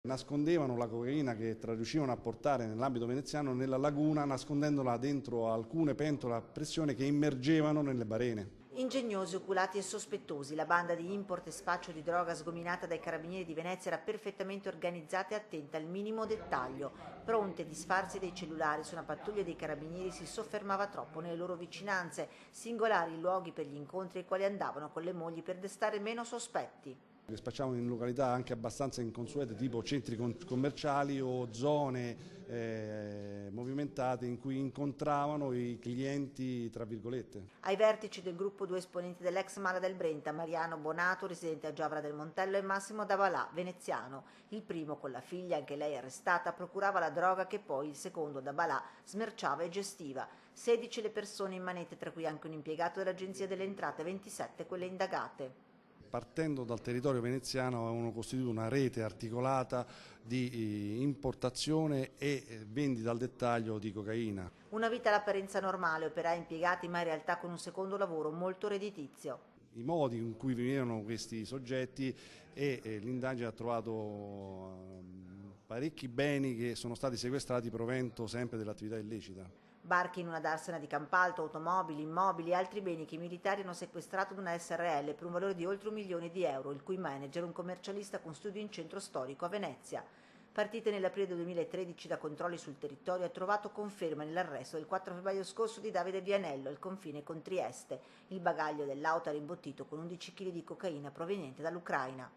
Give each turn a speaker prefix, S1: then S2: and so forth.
S1: Nascondevano la cocaina che riuscivano a portare nell'ambito veneziano nella laguna, nascondendola dentro alcune pentole a pressione che immergevano nelle barene.
S2: Ingegnosi, oculati e sospettosi, la banda di import e spaccio di droga sgominata dai carabinieri di Venezia era perfettamente organizzata e attenta al minimo dettaglio. Pronti a disfarsi dei cellulari su una pattuglia dei carabinieri si soffermava troppo nelle loro vicinanze, singolari i luoghi per gli incontri ai quali andavano con le mogli per destare meno sospetti.
S1: Spacciavano in località anche abbastanza inconsuete, tipo centri commerciali o zone movimentate in cui incontravano i clienti, tra virgolette.
S2: Ai vertici del gruppo due esponenti dell'ex Mala del Brenta, Mariano Bonato, residente a Giovra del Montello, e Massimo Davalà, veneziano. Il primo, con la figlia, anche lei arrestata, procurava la droga che poi il secondo, Davalà, smerciava e gestiva. 16 le persone in manette, tra cui anche un impiegato dell'Agenzia delle Entrate, 27 quelle indagate.
S1: Partendo dal territorio veneziano avevano costituito una rete articolata di importazione e vendita al dettaglio di cocaina.
S2: Una vita all'apparenza normale, operai impiegati ma in realtà con un secondo lavoro molto redditizio.
S1: I modi in cui vivevano questi soggetti e l'indagine ha trovato parecchi beni che sono stati sequestrati provento sempre dell'attività illecita.
S2: Barche in una darsena di Campalto, automobili, immobili e altri beni che i militari hanno sequestrato da una SRL per un valore di oltre €1.000.000, il cui manager è un commercialista con studio in centro storico a Venezia. Partite nell'aprile del 2013 da controlli sul territorio, ha trovato conferma nell'arresto del 4 febbraio scorso di Davide Vianello al confine con Trieste. Il bagaglio dell'auto era imbottito con 11 kg di cocaina proveniente dall'Ucraina.